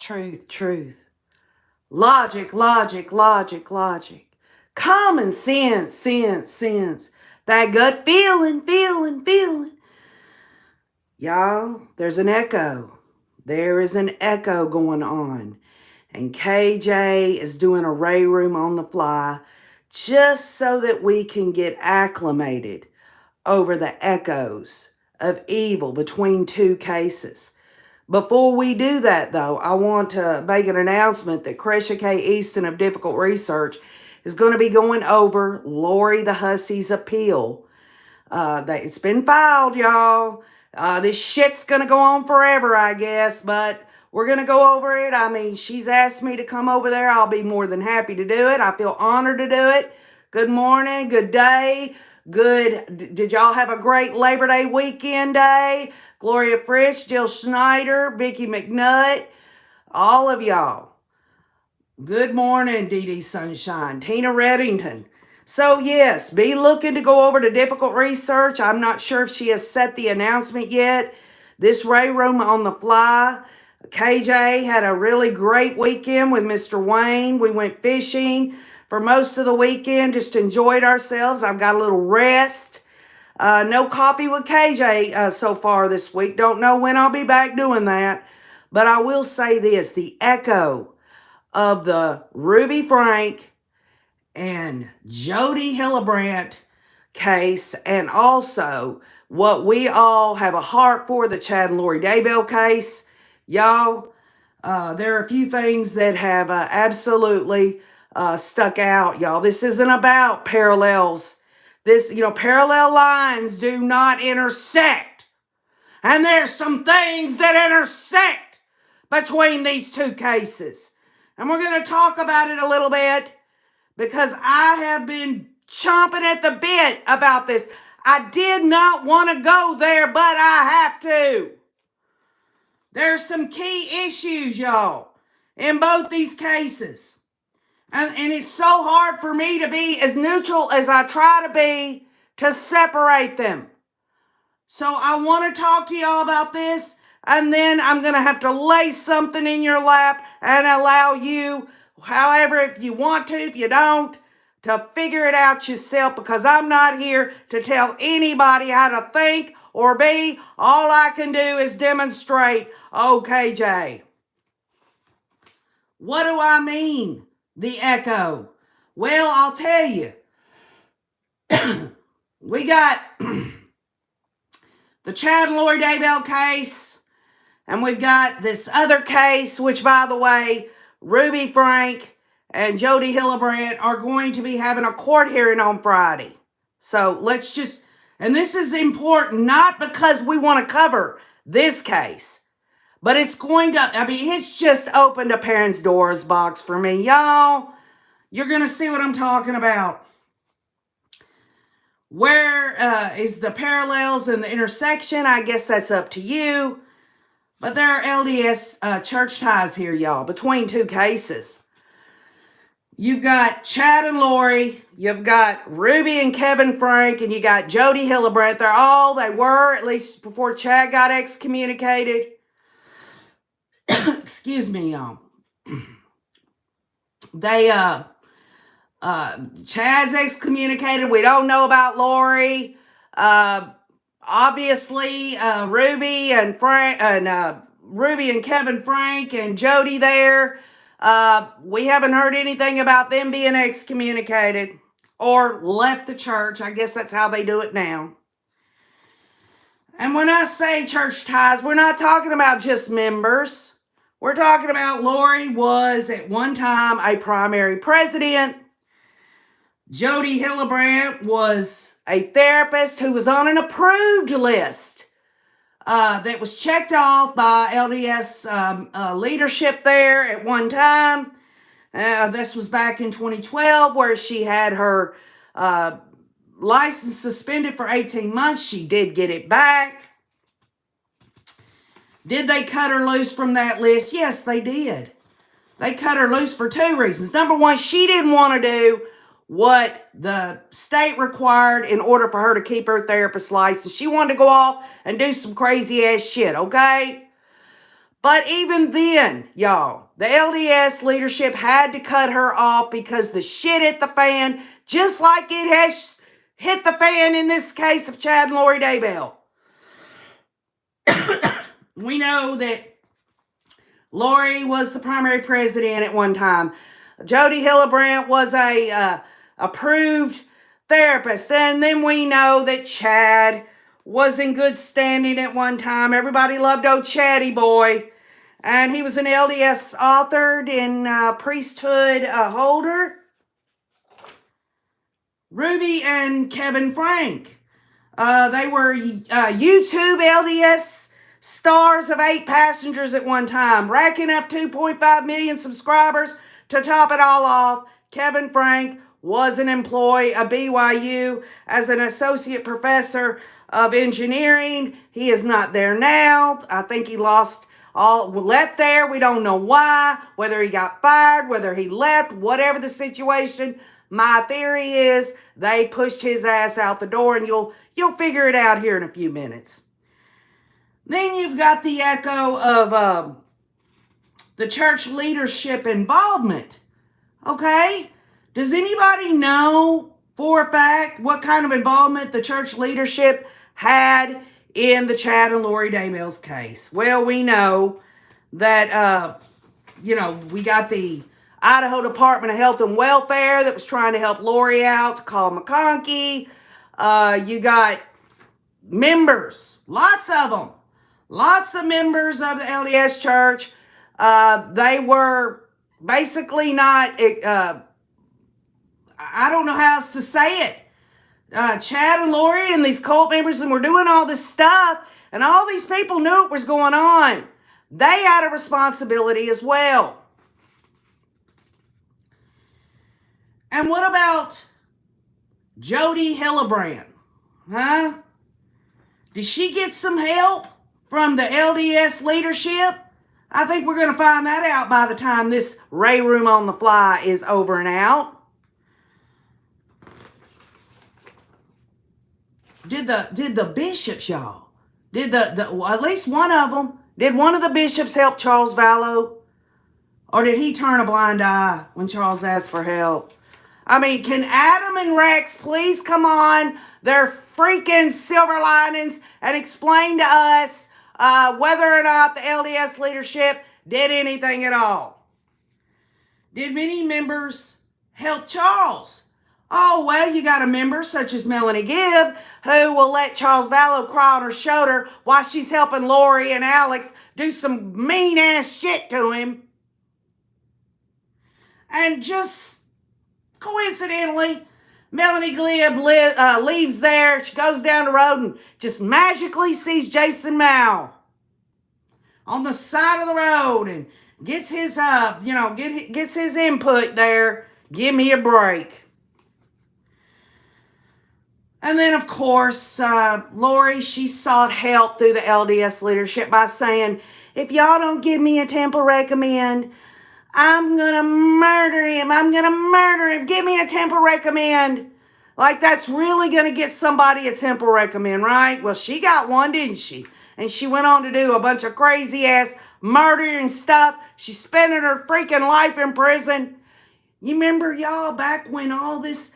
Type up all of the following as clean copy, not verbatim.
truth, truth. Logic, logic, logic, logic. Common sense, sense, sense. That gut feeling, feeling, feeling. Y'all, there's an echo. There is an echo going on. And KJ is doing a Ray Room on the fly just so that we can get acclimated over the echoes of evil between two cases. Before we do that, though, I want to make an announcement that Cresha K. Easton of Difficult Research is going to be going over Lori the Hussy's appeal. It's been filed, y'all. This shit's going to go on forever, I guess, but we're going to go over it. I mean, she's asked me to come over there. I'll be more than happy to do it. I feel honored to do it. Good morning, good day, did y'all have a great Labor Day weekend day? Gloria Frisch, Jill Schneider, Vicki McNutt, all of y'all. Good morning, Dee Dee Sunshine, Tina Reddington. So yes, be looking to go over to Difficult Research. I'm not sure if she has set the announcement yet. This Ray Room on the fly. KJ had a really great weekend with Mr. Wayne. We went fishing for most of the weekend, just enjoyed ourselves. I've got a little rest. No coffee with KJ so far this week. Don't know when I'll be back doing that. But I will say this, the echo of the Ruby Frank and Jody Hillebrand case, and also what we all have a heart for, the Chad and Lori Daybell case. Y'all, there are a few things that have absolutely stuck out, y'all. This isn't about parallels. Parallel lines do not intersect. And there's some things that intersect between these two cases. And we're going to talk about it a little bit because I have been chomping at the bit about this. I did not want to go there, but I have to. There's some key issues, y'all, in both these cases. And it's so hard for me to be as neutral as I try to be to separate them. So I want to talk to y'all about this, and then I'm going to have to lay something in your lap and allow you, however, if you want to, if you don't, to figure it out yourself, because I'm not here to tell anybody how to think or be. All I can do is demonstrate. KJ. What do I mean? The echo. Well, I'll tell you. We got the Chad and Lori Daybell case, and we've got this other case, which, by the way, Ruby Frank and Jody Hillebrand are going to be having a court hearing on Friday. So and this is important, not because we want to cover this case, but it's it's just opened a Parents' Doors box for me. Y'all, you're going to see what I'm talking about. Where is the parallels and the intersection? I guess that's up to you. But there are LDS church ties here, y'all, between two cases. You've got Chad and Lori, you've got Ruby and Kevin Frank, and you got Jody Hillebrand. They were, at least before Chad got excommunicated. Excuse me, y'all. Chad's excommunicated. We don't know about Lori. Obviously, Ruby and Kevin Frank and Jody there. We haven't heard anything about them being excommunicated or left the church. I guess that's how they do it now. And when I say church ties, we're not talking about just members. We're talking about Lori was at one time a primary president. Jody Hillebrand was a therapist who was on an approved list that was checked off by LDS leadership there at one time. This was back in 2012, where she had her license suspended for 18 months. She did get it back. Did they cut her loose from that list? Yes, they did. They cut her loose for two reasons. Number one, she didn't want to do what the state required in order for her to keep her therapist license. She wanted to go off and do some crazy ass shit, okay? But even then, y'all, the LDS leadership had to cut her off because the shit hit the fan, just like it has hit the fan in this case of Chad and Lori Daybell. We know that Lori was the primary president at one time. Jody Hillebrand was a approved therapist. And then we know that Chad was in good standing at one time. Everybody loved old Chatty boy. And he was an LDS authored and priesthood holder. Ruby and Kevin Frank. They were YouTube LDS stars of 8 passengers at one time, racking up 2.5 million subscribers. To top it all off, Kevin Frank was an employee of BYU as an associate professor of engineering. He is not there now. I think he left there. We don't know why, whether he got fired, whether he left, whatever the situation. My theory is they pushed his ass out the door, and you'll figure it out here in a few minutes. Then you've got the echo of the church leadership involvement. Okay? Does anybody know for a fact what kind of involvement the church leadership had in the Chad and Lori Daybell's case? Well, we know that, we got the Idaho Department of Health and Welfare that was trying to help Lori out, called McConkey. You got members, lots of them. Lots of members of the LDS Church. They were basically not, I don't know how else to say it. Chad and Lori and these cult members and were doing all this stuff, and all these people knew what was going on. They had a responsibility as well. And what about Jody Hillebrand? Huh? Did she get some help from the LDS leadership? I think we're going to find that out by the time this Ray Room on the Fly is over and out. Did the bishops, y'all? At least one of them, did one of the bishops help Charles Vallow? Or did he turn a blind eye when Charles asked for help? I mean, can Adam and Rex please come on their freaking silver linings and explain to us whether or not the LDS leadership did anything at all? Did many members help Charles? Oh, well, you got a member such as Melanie Gibb who will let Charles Vallow cry on her shoulder while she's helping Lori and Alex do some mean-ass shit to him. And just coincidentally, Melanie Gibb leaves there. She goes down the road and just magically sees Jason Mao on the side of the road and gets his, gets his input there. Give me a break. And then, of course, Lori, she sought help through the LDS leadership by saying, if y'all don't give me a temple recommend, I'm going to murder him. I'm going to murder him. Give me a temple recommend. Like that's really going to get somebody a temple recommend, right? Well, she got one, didn't she? And she went on to do a bunch of crazy ass murder and stuff. She's spending her freaking life in prison. You remember, y'all, back when all this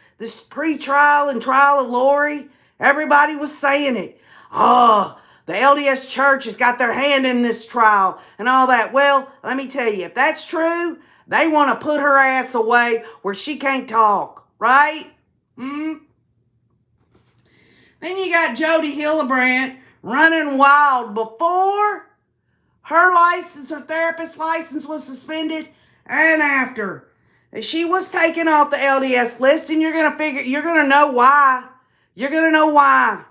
pre-trial and trial of Lori, everybody was saying it. Oh, the LDS Church has got their hand in this trial and all that. Well, let me tell you, if that's true, they want to put her ass away where she can't talk, right? Then you got Jody Hillebrand running wild before her license, her therapist license was suspended, and after. She was taken off the LDS list, and you're going to know why. You're going to know why.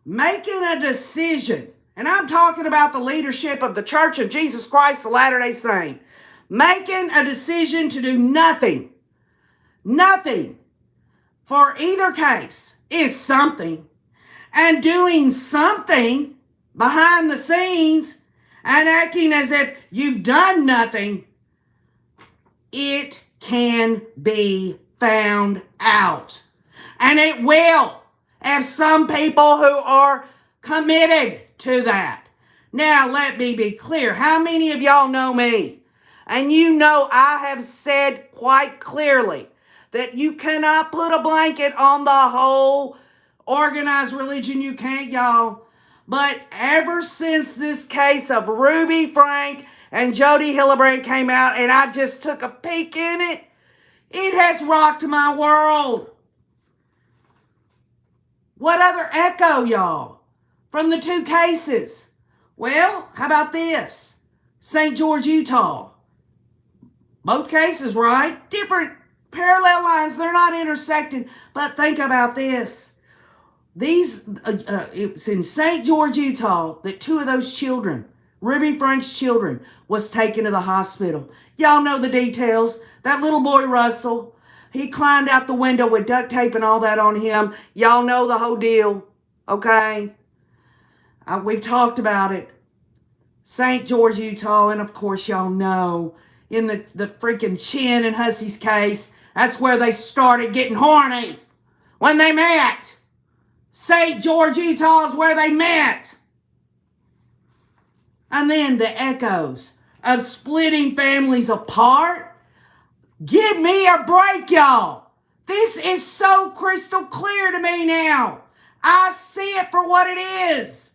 Making a decision, and I'm talking about the leadership of the Church of Jesus Christ of Latter-day Saints, making a decision to do nothing for either case is something, and doing something behind the scenes and acting as if you've done nothing, it can be found out. And it will, have some people who are committed to that. Now, let me be clear. How many of y'all know me? And you know I have said quite clearly that you cannot put a blanket on the whole organized religion. You can't, y'all. But ever since this case of Ruby Frank and Jodi Hillebrand came out, and I just took a peek in it, it has rocked my world. What other echo, y'all, from the two cases? Well, how about this? St. George, Utah. Both cases, right? Different parallel lines. They're not intersecting. But think about this. It's in St. George, Utah, that two of those children, Ruby Frank's children, was taken to the hospital. Y'all know the details. That little boy, Russell, he climbed out the window with duct tape and all that on him. Y'all know the whole deal, okay? We've talked about it. St. George, Utah, and of course y'all know in the freaking Chin and Hussey's case, that's where they started getting horny when they met. St. George, Utah is where they met. And then the echoes of splitting families apart. Give me a break, y'all. This is so crystal clear to me now. I see it for what it is.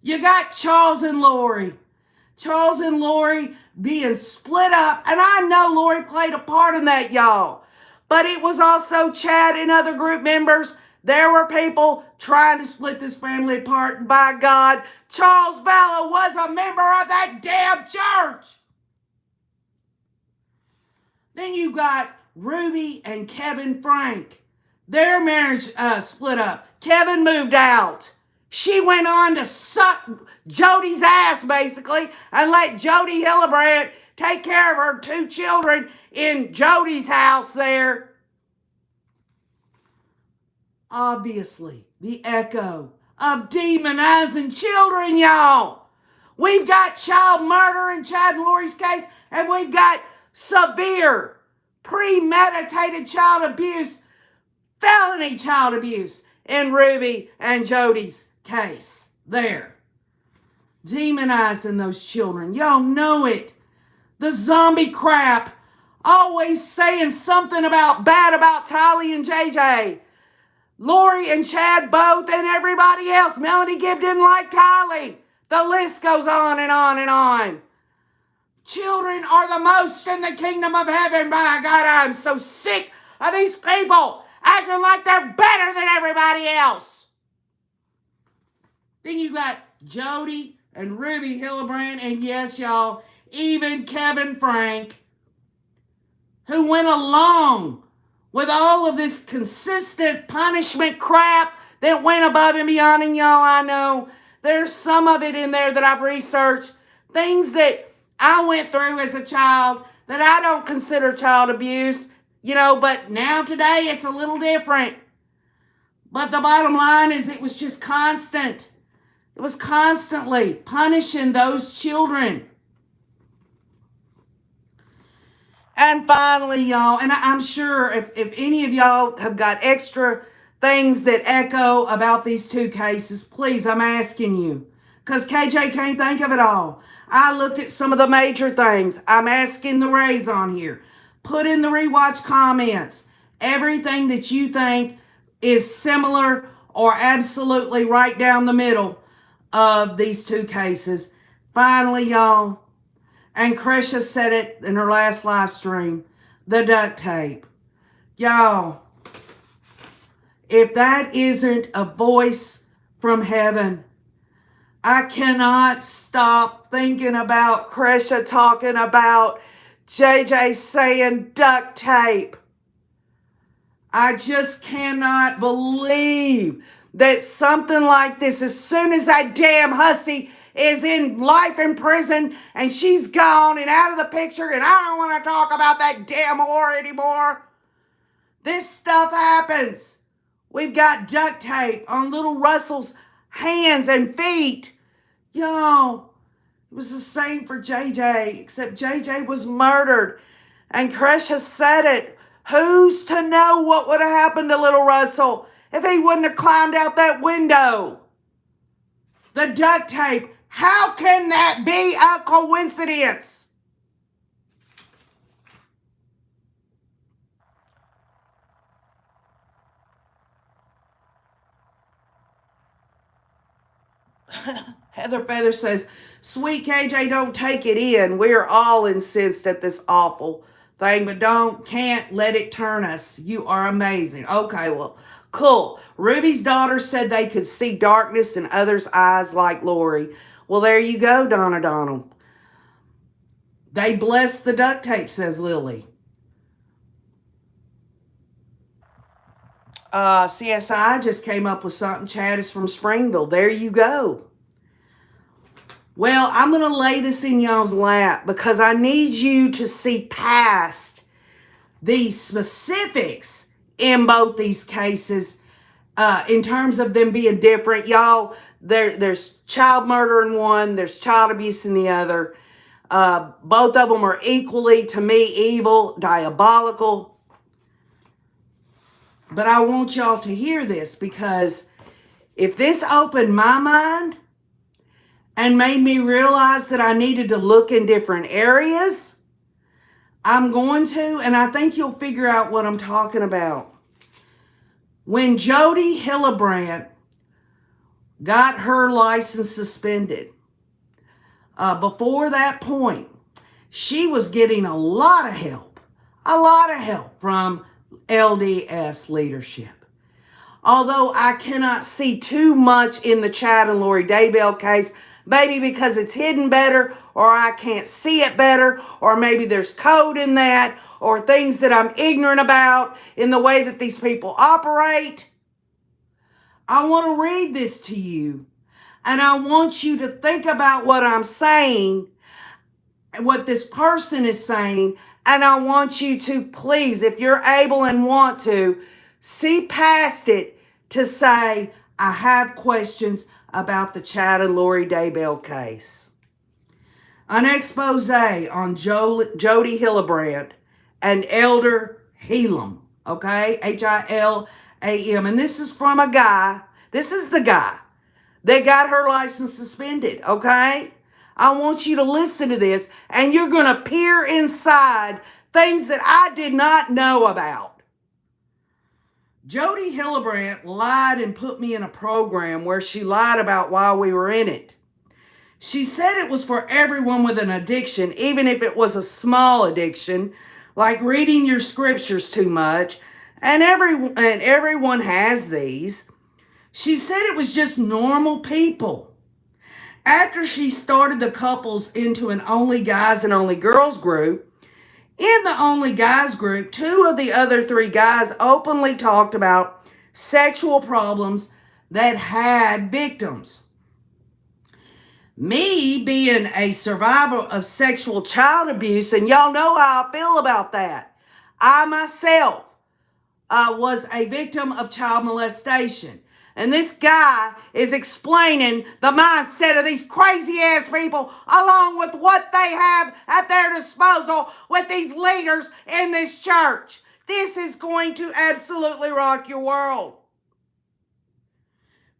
You got Charles and Lori. Charles and Lori being split up. And I know Lori played a part in that, y'all. But it was also Chad and other group members. There were people trying to split this family apart. And by God, Charles Vallow was a member of that damn church. Then you got Ruby and Kevin Frank. Their marriage split up. Kevin moved out. She went on to suck Jodi's ass, basically, and let Jodi Hillebrand take care of her two children in Jodi's house there. Obviously, the echo of demonizing children, y'all. We've got child murder in Chad and Lori's case, and we've got severe, premeditated child abuse, felony child abuse in Ruby and Jodi's case there. Demonizing those children. Y'all know it. The zombie crap. Always saying something bad about Tylee and JJ. Lori and Chad both, and everybody else. Melanie Gibb didn't like Tylee. The list goes on and on and on. Children are the most in the kingdom of heaven. My God, I'm so sick of these people acting like they're better than everybody else. Then you got Jodi and Ruby Hillebrand, and yes, y'all, even Kevin Frank, who went along with all of this consistent punishment crap that went above and beyond. And y'all, I know there's some of it in there that I've researched, things that I went through as a child that I don't consider child abuse, but now today it's a little different. But the bottom line is it was just constant. It was constantly punishing those children. And finally, y'all, and I'm sure if any of y'all have got extra things that echo about these two cases, please, I'm asking you. Because KJ can't think of it all. I looked at some of the major things. I'm asking the Rays on here. Put in the rewatch comments everything that you think is similar or absolutely right down the middle of these two cases. Finally, y'all, and Kresha said it in her last live stream, the duct tape. Y'all, if that isn't a voice from heaven, I cannot stop thinking about Kresha talking about JJ saying duct tape. I just cannot believe that something like this, as soon as that damn hussy is in life in prison and she's gone and out of the picture and I don't want to talk about that damn whore anymore, this stuff happens. We've got duct tape on little Russell's hands and feet. Yo, it was the same for JJ, except JJ was murdered. And Kresha said it. Who's to know what would have happened to little Russell if he wouldn't have climbed out that window? The duct tape How can that be a coincidence? Heather Feather says, Sweet KJ, don't take it in. We're all incensed at this awful thing, but can't let it turn us. You are amazing. Okay, well, cool. Ruby's daughter said they could see darkness in others' eyes like Lori. Well, there you go, Donna Donald. They blessed the duct tape, says Lily. CSI just came up with something. Chad is from Springville. There you go. Well, I'm going to lay this in y'all's lap because I need you to see past the specifics in both these cases in terms of them being different. Y'all, there's child murder in one, there's child abuse in the other. Both of them are equally, to me, evil, diabolical. But I want y'all to hear this because if this opened my mind and made me realize that I needed to look in different areas, I'm going to, and I think you'll figure out what I'm talking about. When Jodi Hillebrand got her license suspended, before that point, she was getting a lot of help from LDS leadership. Although I cannot see too much in the Chad and Lori Daybell case, maybe because it's hidden better, or I can't see it better, or maybe there's code in that, or things that I'm ignorant about in the way that these people operate. I want to read this to you, and I want you to think about what I'm saying, what this person is saying, and I want you to please, if you're able and want to, see past it to say, I have questions about the Chad and Lori Daybell case. An expose on Jodi Hillebrand and Elder Hilam, okay? Hilam. And this is from a guy, this is the guy that got her license suspended, okay? I want you to listen to this, and you're going to peer inside things that I did not know about. Jodi Hillebrand lied and put me in a program where she lied about why we were in it. She said it was for everyone with an addiction, even if it was a small addiction, like reading your scriptures too much, and everyone has these. She said it was just normal people. After she started the couples into an only guys and only girls group, in the only guys group, 2 of the other 3 guys openly talked about sexual problems that had victims. Me being a survivor of sexual child abuse, and y'all know how I feel about that. I myself was a victim of child molestation. And this guy is explaining the mindset of these crazy ass people along with what they have at their disposal with these leaders in this church. This is going to absolutely rock your world.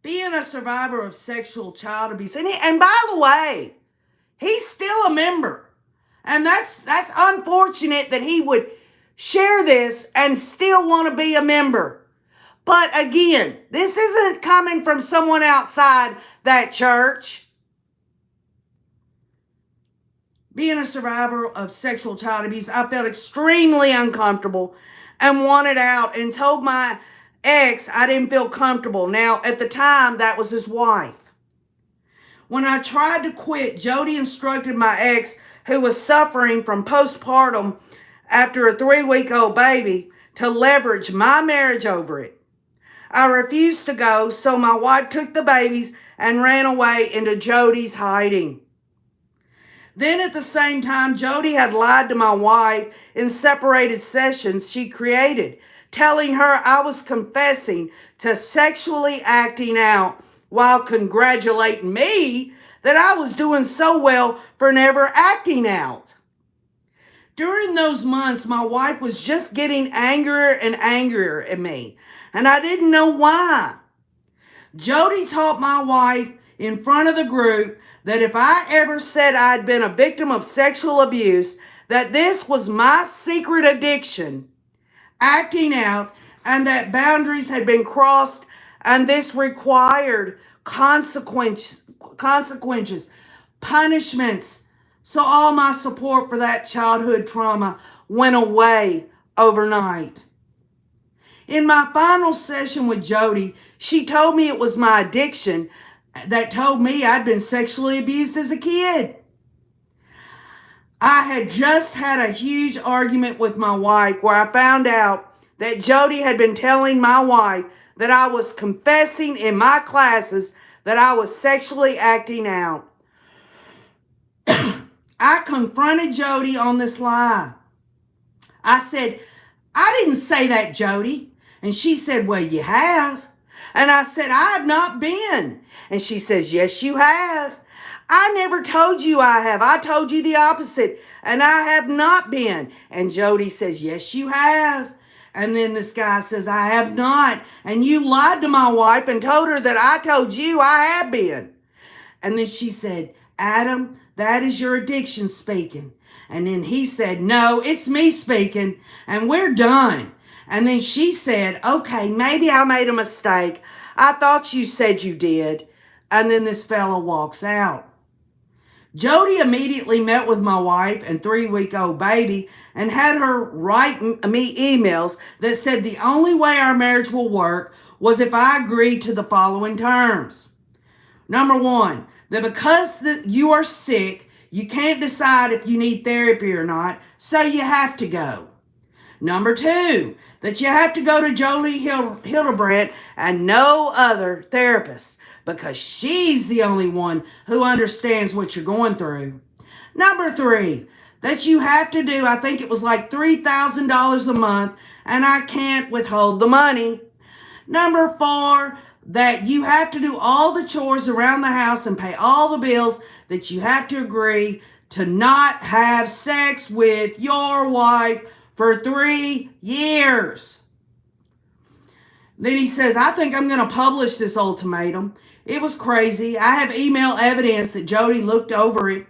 Being a survivor of sexual child abuse, and by the way, he's still a member. And that's unfortunate that he would share this and still want to be a member. But again, this isn't coming from someone outside that church. Being a survivor of sexual child abuse, I felt extremely uncomfortable and wanted out and told my ex I didn't feel comfortable. Now, at the time, that was his wife. When I tried to quit, Jodi instructed my ex, who was suffering from postpartum after a 3-week-old baby, to leverage my marriage over it. I refused to go, so my wife took the babies and ran away into Jodi's hiding. Then at the same time, Jodi had lied to my wife in separated sessions she created, telling her I was confessing to sexually acting out while congratulating me that I was doing so well for never acting out. During those months, my wife was just getting angrier and angrier at me, and I didn't know why. Jodi taught my wife in front of the group that if I ever said I'd been a victim of sexual abuse, that this was my secret addiction acting out, and that boundaries had been crossed, and this required consequences, punishments. So all my support for that childhood trauma went away overnight. In my final session with Jody, she told me it was my addiction that told me I'd been sexually abused as a kid. I had just had a huge argument with my wife where I found out that Jody had been telling my wife that I was confessing in my classes that I was sexually acting out. I confronted Jody on this lie. I said, I didn't say that, Jody. And she said, well, you have. And I said, I have not been. And she says, yes, you have. I never told you I have. I told you the opposite. And I have not been. And Jody says, yes, you have. And then this guy says, I have not. And you lied to my wife and told her that I told you I have been. And then she said, Adam, that is your addiction speaking. And then he said, no, it's me speaking. And we're done. And then she said, okay, maybe I made a mistake. I thought you said you did. And then this fella walks out. Jody immediately met with my wife and 3-week-old baby and had her write me emails that said the only way our marriage will work was if I agreed to the following terms. Number 1, that because you are sick, you can't decide if you need therapy or not, so you have to go. Number 2, that you have to go to Jolie Hildebrandt and no other therapist, because she's the only one who understands what you're going through. Number 3, that you have to do, I think it was like $3,000 a month, and I can't withhold the money. Number 4, that you have to do all the chores around the house and pay all the bills, that you have to agree to not have sex with your wife for 3 years. Then he says, I think I'm going to publish this ultimatum. It was crazy. I have email evidence that Jody looked over it.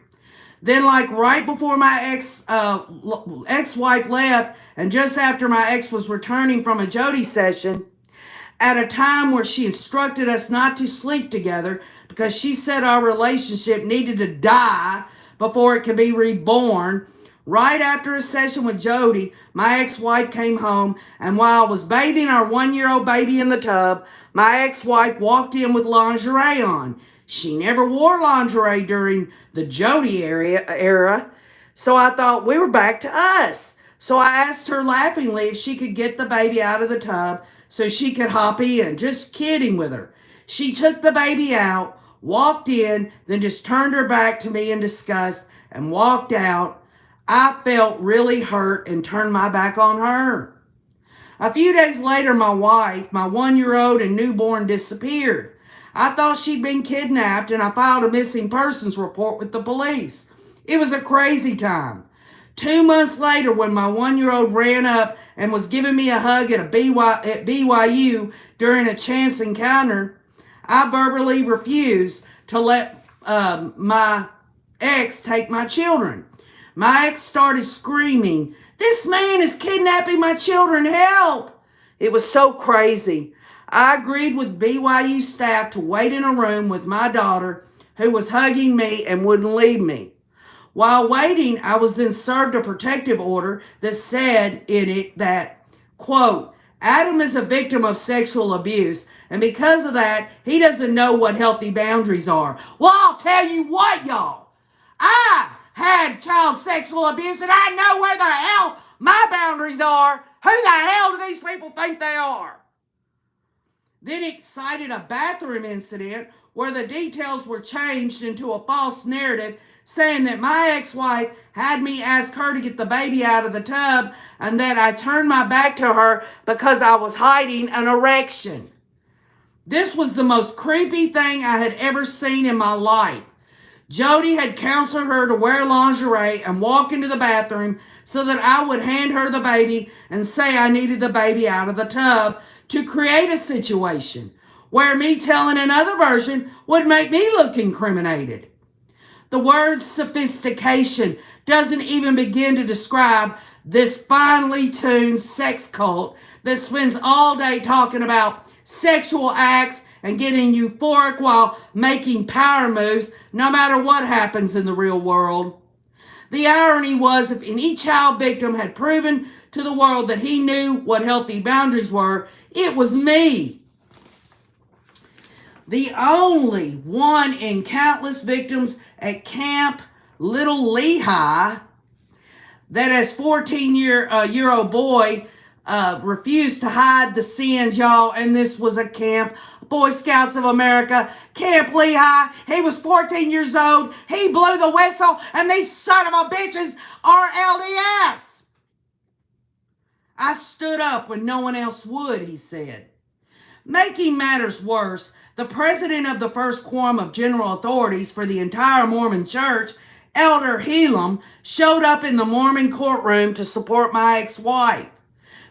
Then, like right before my ex-wife left, and just after my ex was returning from a Jody session, at a time where she instructed us not to sleep together because she said our relationship needed to die before it could be reborn. Right after a session with Jody, my ex-wife came home, and while I was bathing our 1-year-old baby in the tub, my ex-wife walked in with lingerie on. She never wore lingerie during the Jody era, so I thought we were back to us. So I asked her laughingly if she could get the baby out of the tub so she could hop in, just kidding with her. She took the baby out, walked in, then just turned her back to me in disgust and walked out. I felt really hurt and turned my back on her. A few days later, my wife, my 1-year-old and newborn, disappeared. I thought she'd been kidnapped, and I filed a missing persons report with the police. It was a crazy time. 2 months later, when my 1-year-old ran up and was giving me a hug at BYU during a chance encounter, I verbally refused to let my ex take my children. My ex started screaming, "This man is kidnapping my children, help!" It was so crazy. I agreed with BYU staff to wait in a room with my daughter, who was hugging me and wouldn't leave me. While waiting, I was then served a protective order that said in it that, quote, Adam is a victim of sexual abuse, and because of that, he doesn't know what healthy boundaries are. Well, I'll tell you what, y'all. I had child sexual abuse, and I know where the hell my boundaries are. Who the hell do these people think they are? Then it cited a bathroom incident where the details were changed into a false narrative, saying that my ex-wife had me ask her to get the baby out of the tub and that I turned my back to her because I was hiding an erection. This was the most creepy thing I had ever seen in my life. Jody had counseled her to wear lingerie and walk into the bathroom so that I would hand her the baby and say I needed the baby out of the tub to create a situation where me telling another version would make me look incriminated. The word sophistication doesn't even begin to describe this finely tuned sex cult that spends all day talking about sexual acts and getting euphoric while making power moves no matter what happens in the real world. The irony was, if any child victim had proven to the world that he knew what healthy boundaries were, it was me. The only one in countless victims at Camp Little Lehigh that as 14-year-old boy refused to hide the sins, y'all, and this was a camp, Boy Scouts of America, Camp Lehigh. He was 14 years old. He blew the whistle, and these son of a bitches are LDS. I stood up when no one else would, he said. Making matters worse, the president of the first quorum of general authorities for the entire Mormon church, Elder Helam, showed up in the Mormon courtroom to support my ex-wife.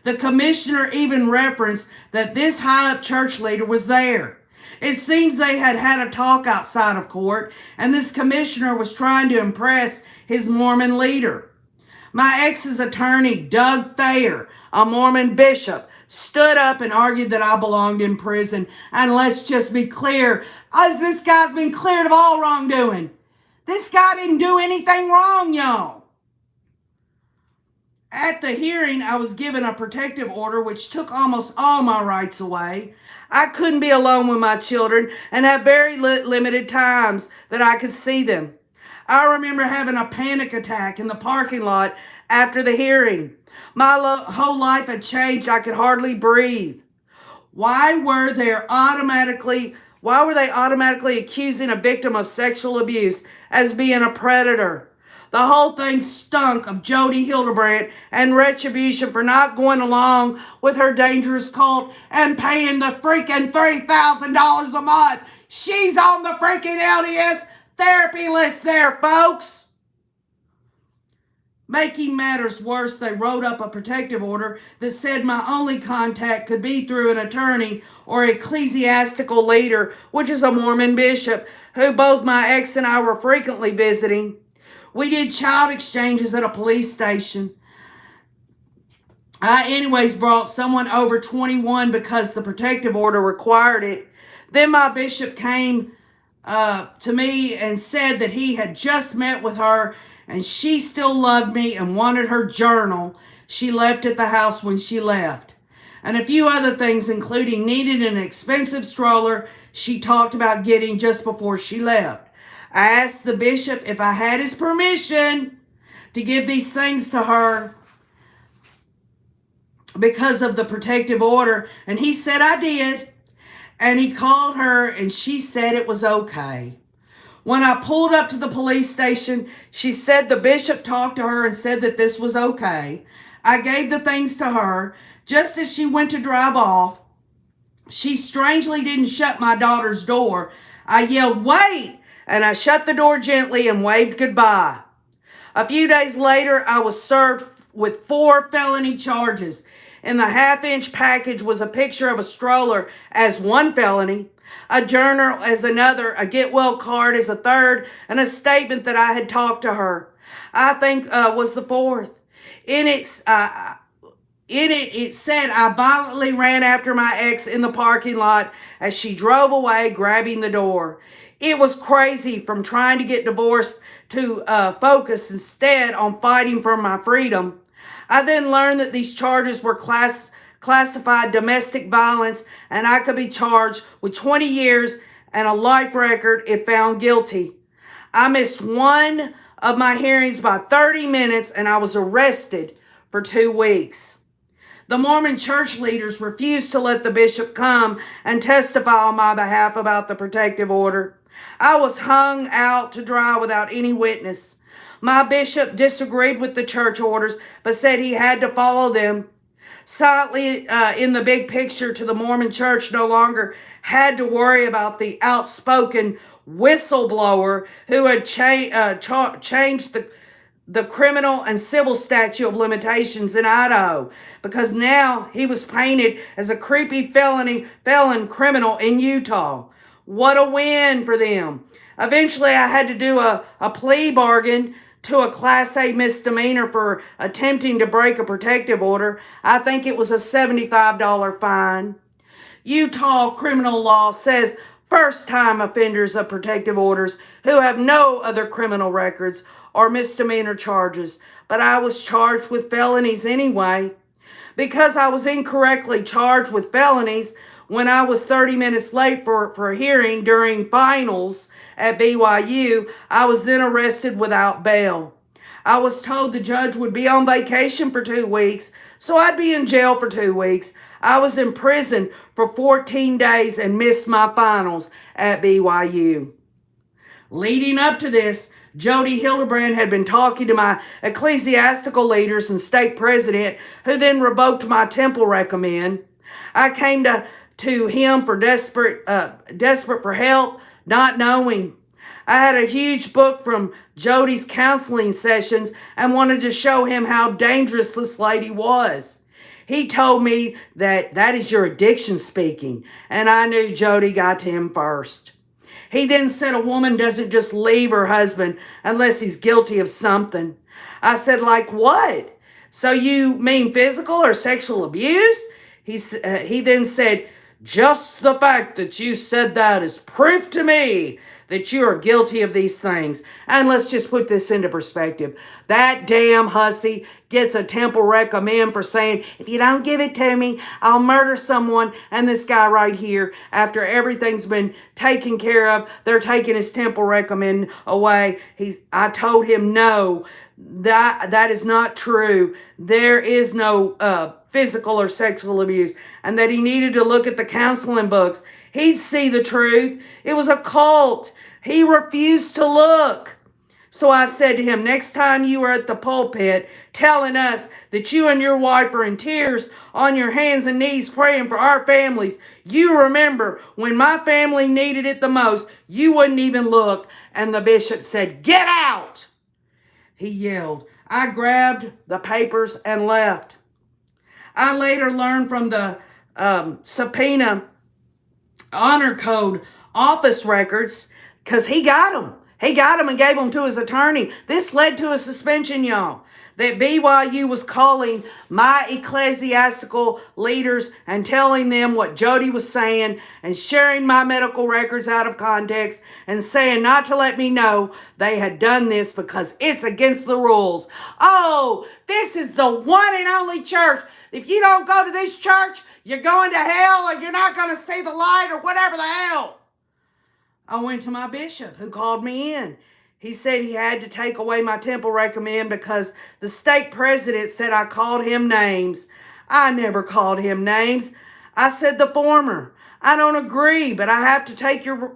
The commissioner even referenced that this high-up church leader was there. It seems they had had a talk outside of court, and this commissioner was trying to impress his Mormon leader. My ex's attorney, Doug Thayer, a Mormon bishop, stood up and argued that I belonged in prison. And let's just be clear, as this guy's been cleared of all wrongdoing. This guy didn't do anything wrong, y'all. At the hearing, I was given a protective order which took almost all my rights away. I couldn't be alone with my children and had very limited times that I could see them. I remember having a panic attack in the parking lot after the hearing. My whole life had changed. I could hardly breathe. Why were they automatically accusing a victim of sexual abuse as being a predator? The whole thing stunk of Jody Hildebrandt and retribution for not going along with her dangerous cult and paying the freaking $3,000 a month. She's on the freaking LDS therapy list there, folks. Making matters worse, they wrote up a protective order that said my only contact could be through an attorney or ecclesiastical leader, which is a Mormon bishop, who both my ex and I were frequently visiting. We did child exchanges at a police station. I anyways brought someone over 21 because the protective order required it. Then my bishop came to me and said that he had just met with her and she still loved me and wanted her journal she left at the house when she left. And a few other things, including needing an expensive stroller she talked about getting just before she left. I asked the bishop if I had his permission to give these things to her because of the protective order, and he said I did. And he called her and she said it was okay. When I pulled up to the police station, she said the bishop talked to her and said that this was okay. I gave the things to her. Just as she went to drive off, she strangely didn't shut my daughter's door. I yelled, "Wait!" and I shut the door gently and waved goodbye. A few days later, I was served with 4 felony charges. In the half-inch package was a picture of a stroller as 1 felony, a journal as another, a get-well card as a 3rd, and a statement that I had talked to her, I think was the 4th. In it, it said I violently ran after my ex in the parking lot as she drove away, grabbing the door. It was crazy from trying to get divorced to focus instead on fighting for my freedom. I then learned that these charges were classified domestic violence, and I could be charged with 20 years and a life record if found guilty. I missed one of my hearings by 30 minutes, and I was arrested for 2 weeks. The Mormon church leaders refused to let the bishop come and testify on my behalf about the protective order. I was hung out to dry without any witness. My bishop disagreed with the church orders, but said he had to follow them. Silently, in the big picture, to the Mormon church no longer had to worry about the outspoken whistleblower who had changed the criminal and civil statute of limitations in Idaho, because now he was painted as a creepy felon criminal in Utah. What a win for them. Eventually, I had to do a plea bargain to a Class A misdemeanor for attempting to break a protective order. I think it was a $75 fine. Utah criminal law says first-time offenders of protective orders who have no other criminal records or misdemeanor charges, but I was charged with felonies anyway. Because I was incorrectly charged with felonies when I was 30 minutes late for a hearing during finals at BYU, I was then arrested without bail. I was told the judge would be on vacation for 2 weeks, so I'd be in jail for 2 weeks. I was in prison for 14 days and missed my finals at BYU. Leading up to this, Jody Hildebrand had been talking to my ecclesiastical leaders and stake president, who then revoked my temple recommend. I came to him for desperate for help, not knowing. I had a huge book from Jody's counseling sessions and wanted to show him how dangerous this lady was. He told me that is your addiction speaking, and I knew Jody got to him first. He then said a woman doesn't just leave her husband unless he's guilty of something. I said, like what? So you mean physical or sexual abuse? He then said, just the fact that you said that is proof to me that you are guilty of these things. And let's just put this into perspective. That damn hussy gets a temple recommend for saying, if you don't give it to me, I'll murder someone. And this guy right here, after everything's been taken care of, they're taking his temple recommend away. I told him, no, that is not true. There is no physical or sexual abuse, and that he needed to look at the counseling books. He'd see the truth. It was a cult. He refused to look. So I said to him, next time you are at the pulpit telling us that you and your wife are in tears on your hands and knees praying for our families, you remember when my family needed it the most, you wouldn't even look. And the bishop said, get out. He yelled. I grabbed the papers and left. I later learned from the subpoena honor code office records, because he got them. He got them and gave them to his attorney. This led to a suspension, y'all. That BYU was calling my ecclesiastical leaders and telling them what Jody was saying and sharing my medical records out of context and saying not to let me know they had done this because it's against the rules. Oh, this is the one and only church. If you don't go to this church, you're going to hell or you're not going to see the light or whatever the hell. I went to my bishop who called me in. He said he had to take away my temple recommend because the stake president said I called him names. I never called him names. I said the former. I don't agree, but I have to take your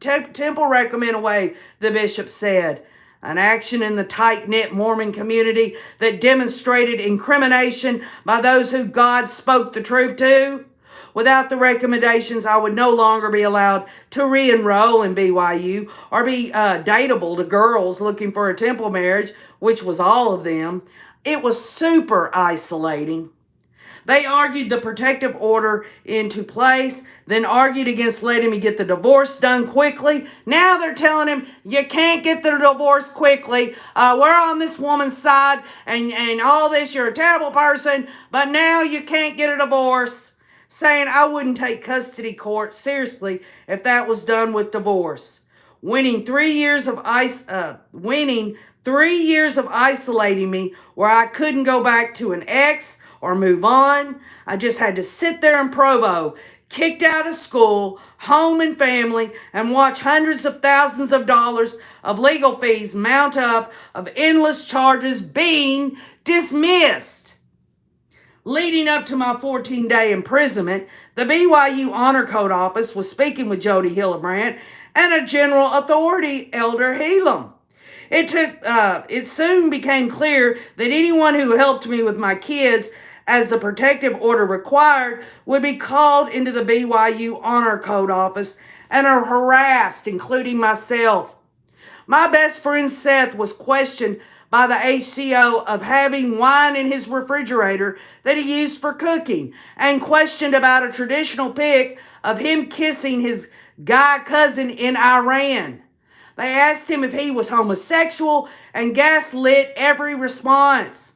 temple recommend away, the bishop said. An action in the tight-knit Mormon community that demonstrated incrimination by those who God spoke the truth to. Without the recommendations, I would no longer be allowed to re-enroll in BYU or be dateable to girls looking for a temple marriage, which was all of them. It was super isolating. They argued the protective order into place, then argued against letting me get the divorce done quickly. Now they're telling him, you can't get the divorce quickly. We're on this woman's side and all this, you're a terrible person, but now you can't get a divorce. Saying I wouldn't take custody court seriously if that was done with divorce. Winning 3 years of isolating me where I couldn't go back to an ex or move on. I just had to sit there in Provo, kicked out of school, home and family, and watch hundreds of thousands of dollars of legal fees mount up of endless charges being dismissed. Leading up to my 14-day imprisonment, the BYU Honor Code office was speaking with Jody Hildebrand and a general authority, Elder Helam. It soon became clear that anyone who helped me with my kids, as the protective order required, would be called into the BYU Honor Code office and are harassed, including myself. My best friend Seth was questioned by the HCO of having wine in his refrigerator that he used for cooking, and questioned about a traditional pic of him kissing his guy cousin in Iran. They asked him if he was homosexual and gaslit every response.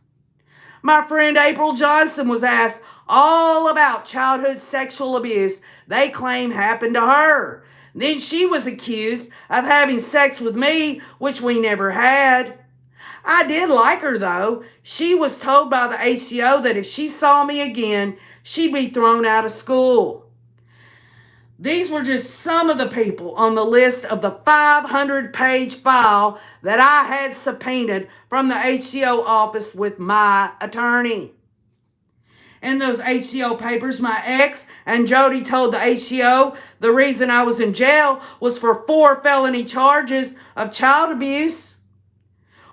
My friend April Johnson was asked all about childhood sexual abuse they claim happened to her. Then she was accused of having sex with me, which we never had. I did like her though. She was told by the HCO that if she saw me again, she'd be thrown out of school. These were just some of the people on the list of the 500-page file that I had subpoenaed from the HCO office with my attorney. In those HCO papers, my ex and Jody told the HCO the reason I was in jail was for 4 felony charges of child abuse.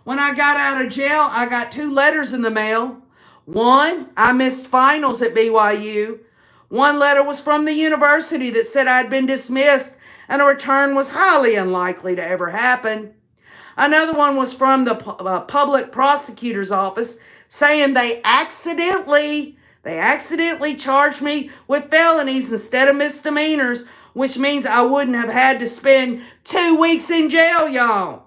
When I got out of jail, I got 2 letters in the mail. One, I missed finals at BYU. One letter was from the university that said I'd been dismissed and a return was highly unlikely to ever happen. Another one was from the public prosecutor's office saying they accidentally charged me with felonies instead of misdemeanors, which means I wouldn't have had to spend 2 weeks in jail, y'all.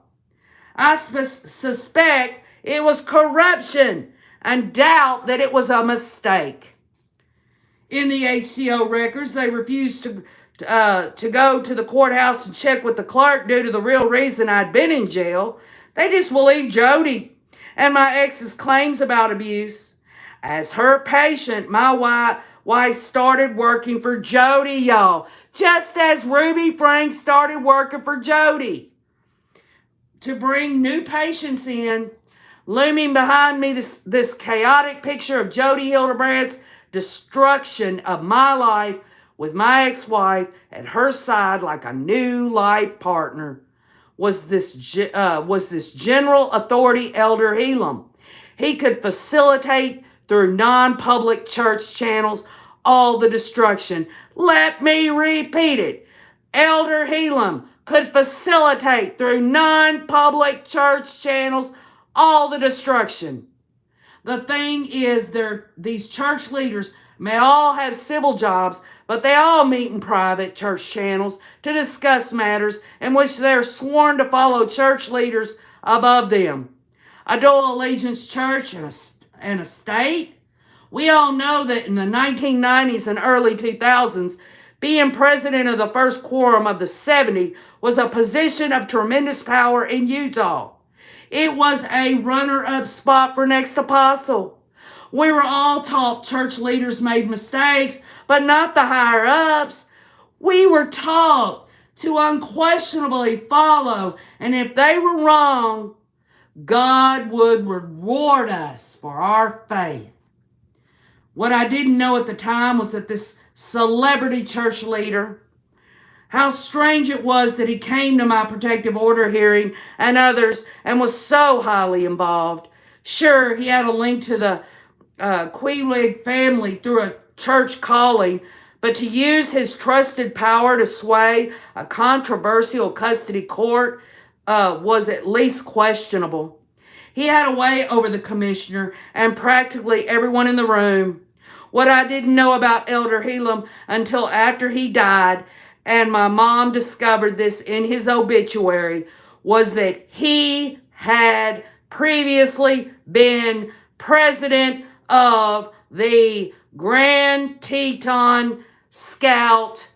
I suspect it was corruption and doubt that it was a mistake. In the HCO records, they refused to go to the courthouse and check with the clerk due to the real reason I'd been in jail. They just believed Jody and my ex's claims about abuse. As her patient, my wife started working for Jody, y'all, just as Ruby Frank started working for Jody. To bring new patients in, looming behind me this chaotic picture of Jody Hildebrandt's destruction of my life with my ex-wife at her side like a new life partner was this general authority elder Helam. He could facilitate through non-public church channels all the destruction. Let me repeat it. Elder Helam could facilitate through non-public church channels all the destruction. The thing is, these church leaders may all have civil jobs, but they all meet in private church channels to discuss matters in which they're sworn to follow church leaders above them. A dual allegiance church and a state. We all know that in the 1990s and early 2000s, being president of the first quorum of the 70 was a position of tremendous power in Utah. It was a runner-up spot for next apostle. We were all taught church leaders made mistakes, but not the higher-ups. We were taught to unquestionably follow, and if they were wrong, God would reward us for our faith. What I didn't know at the time was that this celebrity church leader, how strange it was that he came to my protective order hearing and others and was so highly involved. Sure, he had a link to the Quelig family through a church calling, but to use his trusted power to sway a controversial custody court was at least questionable. He had a way over the commissioner and practically everyone in the room. What I didn't know about Elder Helam until after he died, and my mom discovered this in his obituary, was that he had previously been president of the Grand Teton Scout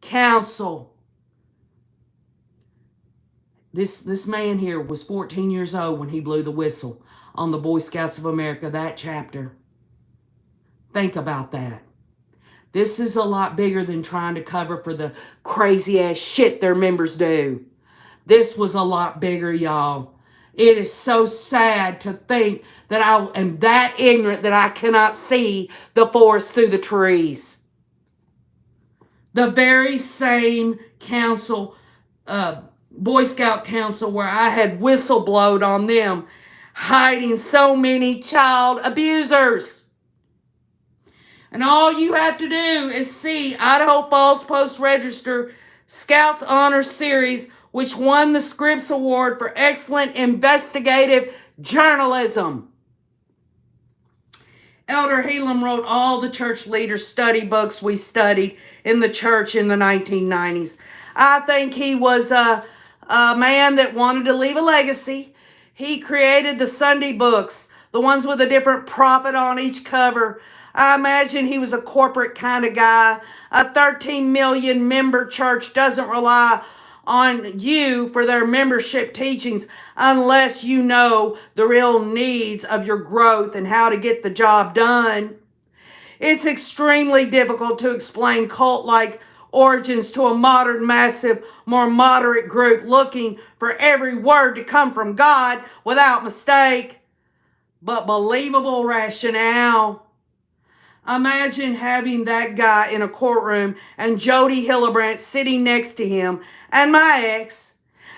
Council. This man here was 14 years old when he blew the whistle on the Boy Scouts of America, that chapter. Think about that. This is a lot bigger than trying to cover for the crazy ass shit their members do. This was a lot bigger, y'all. It is so sad to think that I am that ignorant that I cannot see the forest through the trees. The very same council, Boy Scout council, where I had whistleblowed on them, hiding so many child abusers. And all you have to do is see Idaho Falls Post-Register Scouts Honor Series, which won the Scripps Award for Excellent Investigative Journalism. Elder Helam wrote all the church leaders' study books we studied in the church in the 1990s. I think he was a man that wanted to leave a legacy. He created the Sunday books, the ones with a different prophet on each cover. I imagine he was a corporate kind of guy. A 13 million member church doesn't rely on you for their membership teachings unless you know the real needs of your growth and how to get the job done. It's extremely difficult to explain cult-like origins to a modern, massive, more moderate group looking for every word to come from God without mistake, but believable rationale. Imagine having that guy in a courtroom and Jody Hillebrand sitting next to him and my ex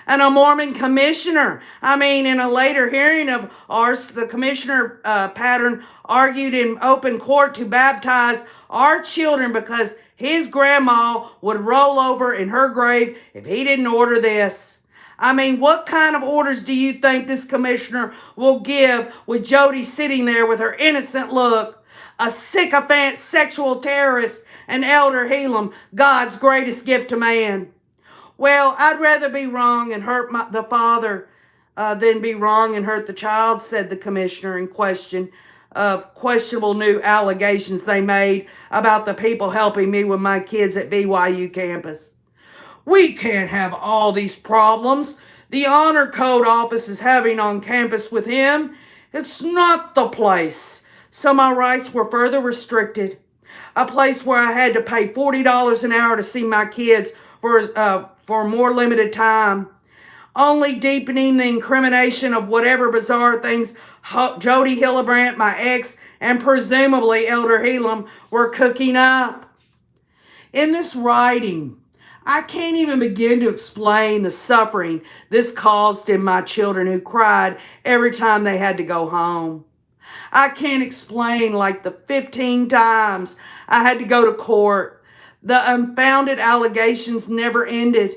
and a Mormon commissioner. In a later hearing of ours, the commissioner Pattern argued in open court to baptize our children because his grandma would roll over in her grave if he didn't order this. What kind of orders do you think this commissioner will give with Jody sitting there with her innocent look? A sycophant sexual terrorist, and Elder Helam, God's greatest gift to man. Well, I'd rather be wrong and hurt the father than be wrong and hurt the child, said the commissioner in question of questionable new allegations they made about the people helping me with my kids at BYU campus. We can't have all these problems the Honor Code office is having on campus with him. It's not the place. So my rights were further restricted. A place where I had to pay $40 an hour to see my kids for a more limited time. Only deepening the incrimination of whatever bizarre things Jody Hillebrand, my ex, and presumably Elder Helam were cooking up. In this writing, I can't even begin to explain the suffering this caused in my children who cried every time they had to go home. I can't explain like the 15 times I had to go to court. The unfounded allegations never ended.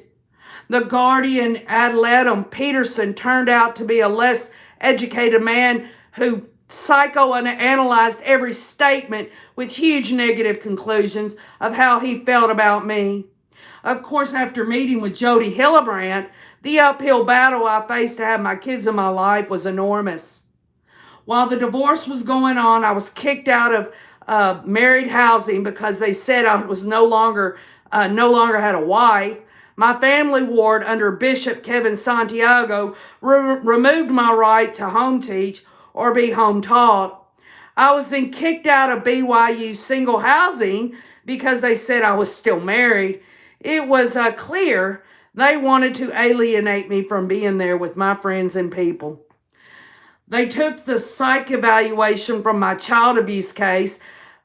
The guardian ad litem, Peterson, turned out to be a less educated man who psychoanalyzed every statement with huge negative conclusions of how he felt about me. Of course, after meeting with Jody Hillebrand, the uphill battle I faced to have my kids in my life was enormous. While the divorce was going on, I was kicked out of married housing because they said I was no longer had a wife. My family ward under Bishop Kevin Santiago removed my right to home teach or be home taught. I was then kicked out of BYU single housing because they said I was still married. It was clear they wanted to alienate me from being there with my friends and people. They took the psych evaluation from my child abuse case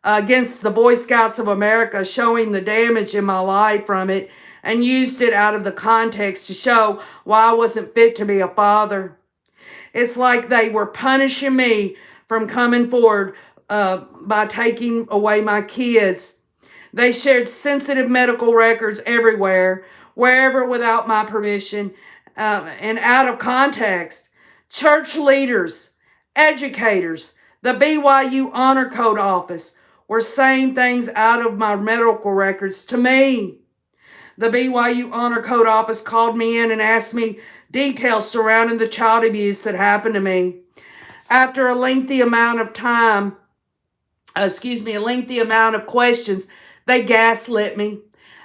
against the Boy Scouts of America, showing the damage in my life from it, and used it out of the context to show why I wasn't fit to be a father. It's like they were punishing me from coming forward by taking away my kids. They shared sensitive medical records everywhere, wherever without my permission, and out of context. Church leaders, educators, the BYU Honor Code office were saying things out of my medical records to me. The BYU Honor Code office called me in and asked me details surrounding the child abuse that happened to me. After a lengthy amount of questions, they gaslit me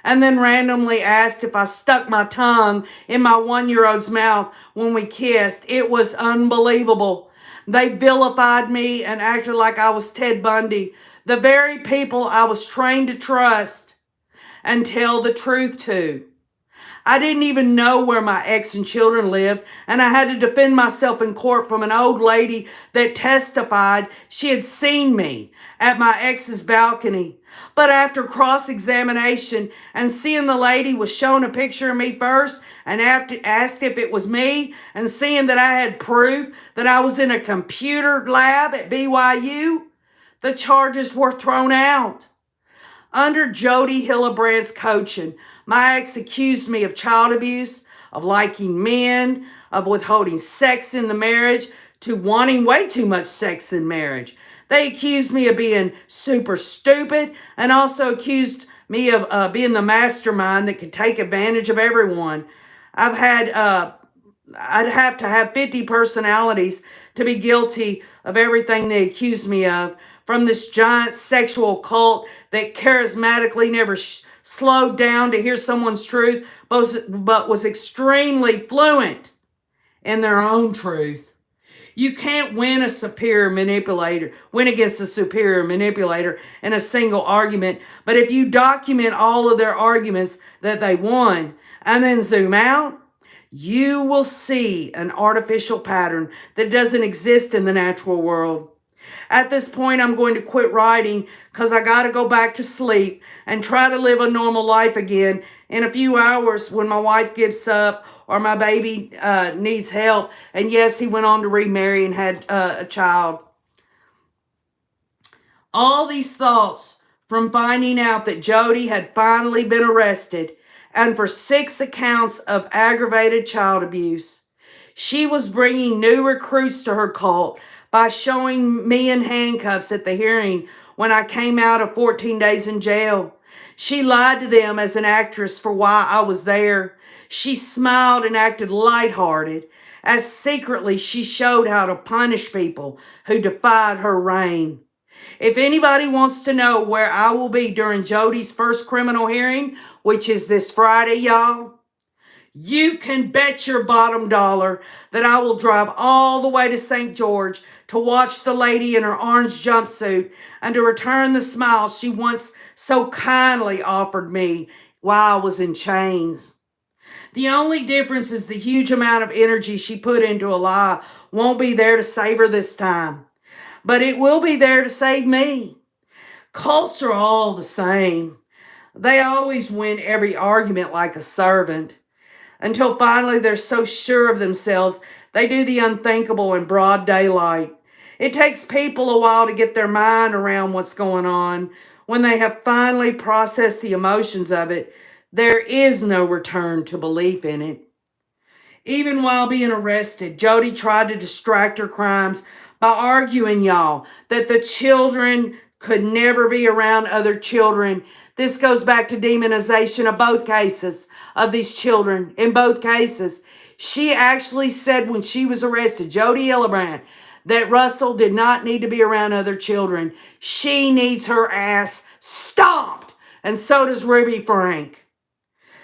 and then randomly asked if I stuck my tongue in my 1-year-old's mouth when we kissed. It was unbelievable. They vilified me and acted like I was Ted Bundy, the very people I was trained to trust and tell the truth to. I didn't even know where my ex and children lived, and I had to defend myself in court from an old lady that testified she had seen me at my ex's balcony. But after cross-examination and seeing the lady was shown a picture of me first and asked if it was me, and seeing that I had proof that I was in a computer lab at BYU, the charges were thrown out. Under Jody Hillebrand's coaching, my ex accused me of child abuse, of liking men, of withholding sex in the marriage, to wanting way too much sex in marriage. They accused me of being super stupid and also accused me of being the mastermind that could take advantage of everyone. I've had, I'd have to have 50 personalities to be guilty of everything they accuse me of, from this giant sexual cult that charismatically never slowed down to hear someone's truth, but was extremely fluent in their own truth. You can't win against a superior manipulator in a single argument. But if you document all of their arguments that they won and then zoom out, you will see an artificial pattern that doesn't exist in the natural world. At this point, I'm going to quit writing because I got to go back to sleep and try to live a normal life again in a few hours when my wife gets up or my baby needs help. And yes, he went on to remarry and had a child. All these thoughts from finding out that Jody had finally been arrested and for 6 accounts of aggravated child abuse. She was bringing new recruits to her cult by showing me in handcuffs at the hearing when I came out of 14 days in jail. She lied to them as an actress for why I was there. She smiled and acted lighthearted, as secretly she showed how to punish people who defied her reign. If anybody wants to know where I will be during Jody's first criminal hearing, which is this Friday, y'all, you can bet your bottom dollar that I will drive all the way to St. George to watch the lady in her orange jumpsuit and to return the smile she once so kindly offered me while I was in chains. The only difference is the huge amount of energy she put into a lie won't be there to save her this time, but it will be there to save me. Cults are all the same. They always win every argument like a servant, until finally they're so sure of themselves they do the unthinkable in broad daylight. It takes people a while to get their mind around what's going on. When they have finally processed the emotions of it, there is no return to belief in it. Even while being arrested, Jody tried to distract her crimes by arguing, y'all, that the children could never be around other children. This goes back to demonization of both cases of these children. In both cases, she actually said when she was arrested, Jody Hillebrand, that Russell did not need to be around other children. She needs her ass stomped, and so does Ruby Frank.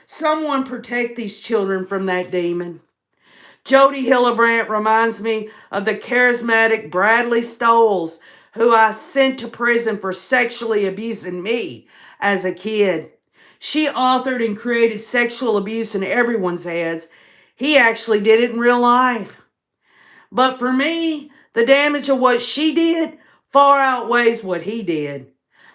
Someone protect these children from that demon. Jody Hillebrand reminds me of the charismatic Bradley Stoles, who I sent to prison for sexually abusing me as a kid. She authored and created sexual abuse in everyone's heads. He actually did it in real life. But for me, the damage of what she did far outweighs what he did.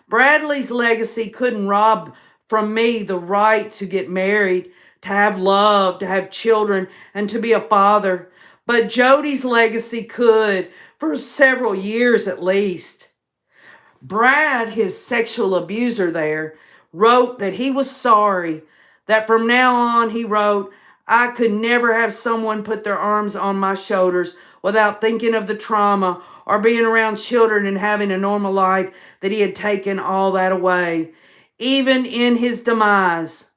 Bradley's legacy couldn't rob from me the right to get married, to have love, to have children, and to be a father. But Jody's legacy could, for several years at least. Brad, his sexual abuser there, wrote that he was sorry, that from now on, he wrote, I could never have someone put their arms on my shoulders without thinking of the trauma or being around children and having a normal life, that he had taken all that away. Even in his demise,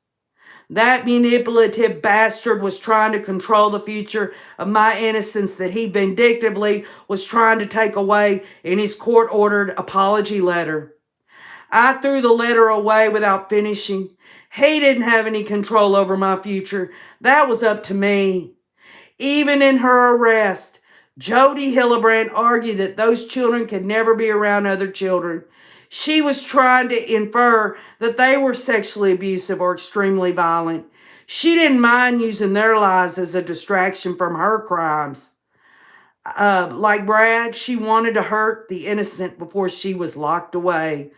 that manipulative bastard was trying to control the future of my innocence that he vindictively was trying to take away in his court-ordered apology letter. I threw the letter away without finishing. He didn't have any control over my future. That was up to me. Even in her arrest, Jody Hillebrand argued that those children could never be around other children. She was trying to infer that they were sexually abusive or extremely violent. She didn't mind using their lives as a distraction from her crimes. Like Brad, she wanted to hurt the innocent before she was locked away.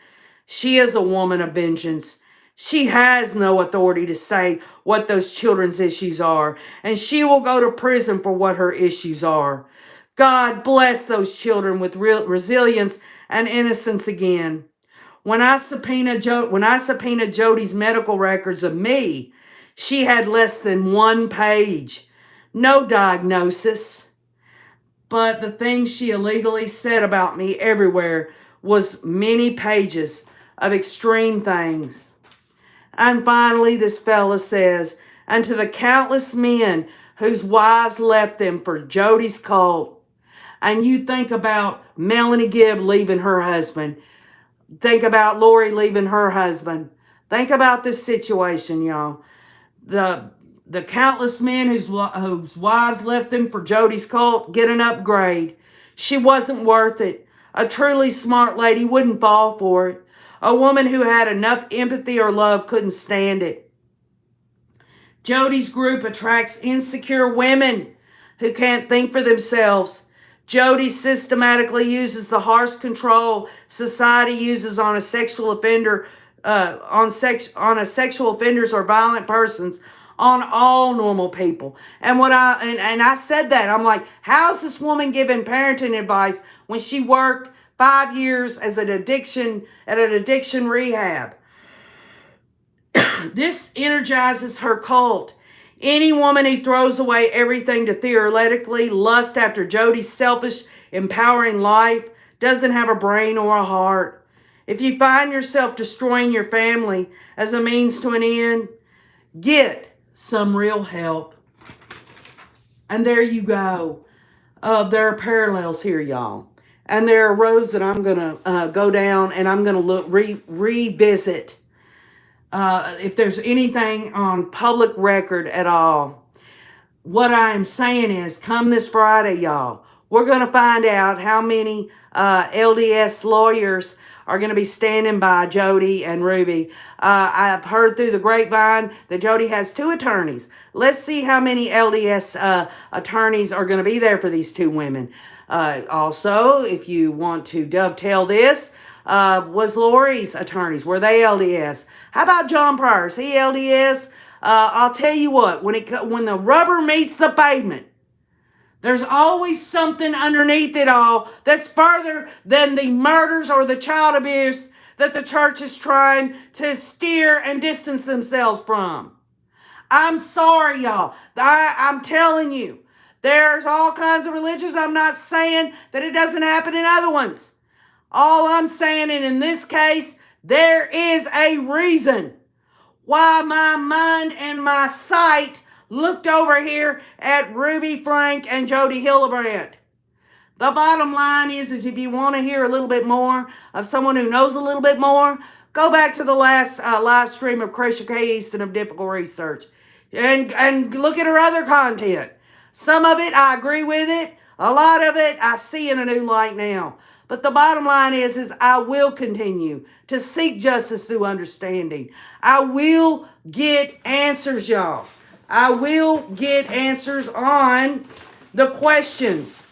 She is a woman of vengeance. She has no authority to say what those children's issues are, and she will go to prison for what her issues are. God bless those children with resilience and innocence again. When I subpoenaed Jody's medical records of me, she had less than 1 page. No diagnosis. But the things she illegally said about me everywhere was many pages of extreme things. And finally, this fella says, and to the countless men whose wives left them for Jody's cult. And you think about Melanie Gibb leaving her husband. Think about Lori leaving her husband. Think about this situation, y'all. The countless men whose wives left them for Jody's cult get an upgrade. She wasn't worth it. A truly smart lady wouldn't fall for it. A woman who had enough empathy or love couldn't stand it. Jody's group attracts insecure women who can't think for themselves. Jody systematically uses the harsh control society uses on a sexual offender, on a sexual offenders or violent persons, on all normal people. And I said that, I'm like, how's this woman giving parenting advice when she worked 5 years as an addiction rehab? This energizes her cult. Any woman who throws away everything to theoretically lust after Jody's selfish, empowering life doesn't have a brain or a heart. If you find yourself destroying your family as a means to an end, get some real help. And there you go. There are parallels here, y'all. And there are roads that I'm going to go down, and I'm going to revisit if there's anything on public record at all. What I am saying is, come this Friday, y'all, we're going to find out how many LDS lawyers are going to be standing by Jody and Ruby. I've heard through the grapevine that Jody has 2 attorneys. Let's see how many LDS attorneys are going to be there for these 2 women. Also, if you want to dovetail this, was Lori's attorneys, were they LDS? How about John Pryor? Is he LDS? I'll tell you what, when the rubber meets the pavement, there's always something underneath it all that's further than the murders or the child abuse that the church is trying to steer and distance themselves from. I'm sorry, y'all. I'm telling you, there's all kinds of religions. I'm not saying that it doesn't happen in other ones. All I'm saying, and in this case, there is a reason why my mind and my sight looked over here at Ruby Frank and Jody Hildebrandt. The bottom line is if you want to hear a little bit more of someone who knows a little bit more, go back to the last live stream of Krisha K. Easton of Difficult Research and look at her other content. Some of it, I agree with it. A lot of it, I see in a new light now. But the bottom line is I will continue to seek justice through understanding. I will get answers, y'all. I will get answers on the questions.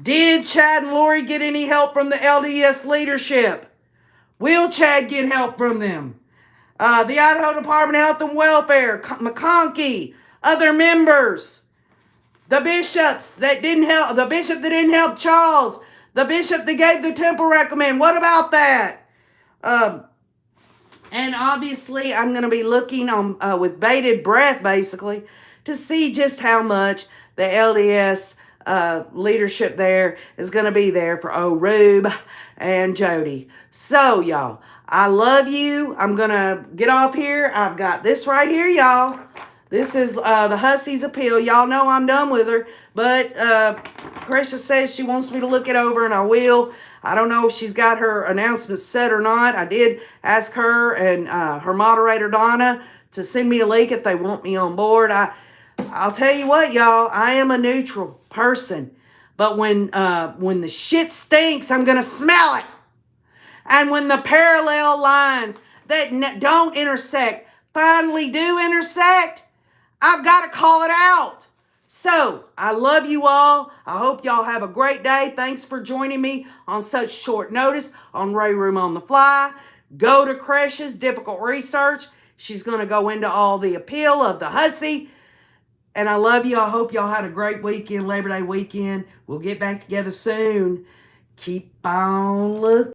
Did Chad and Lori get any help from the LDS leadership? Will Chad get help from them? The Idaho Department of Health and Welfare, McConkey, other members, the bishops that didn't help, the bishop that didn't help Charles, the bishop that gave the temple recommend. What about that? And obviously, I'm going to be looking on with bated breath, basically, to see just how much the LDS leadership there is going to be there for Rube and Jody. So, y'all, I love you. I'm going to get off here. I've got this right here, y'all. This is the Hussey's appeal. Y'all know I'm done with her, but Krisha says she wants me to look it over, and I will. I don't know if she's got her announcements set or not. I did ask her and her moderator, Donna, to send me a link if they want me on board. I'll tell you what, y'all, I am a neutral person. But when the shit stinks, I'm going to smell it. And when the parallel lines that don't intersect finally do intersect, I've got to call it out. So, I love you all. I hope y'all have a great day. Thanks for joining me on such short notice on Ray Room on the Fly. Go to Krisha's Difficult Research. She's going to go into all the appeal of the Hussey. And I love you. I hope y'all had a great weekend, Labor Day weekend. We'll get back together soon. Keep on looking.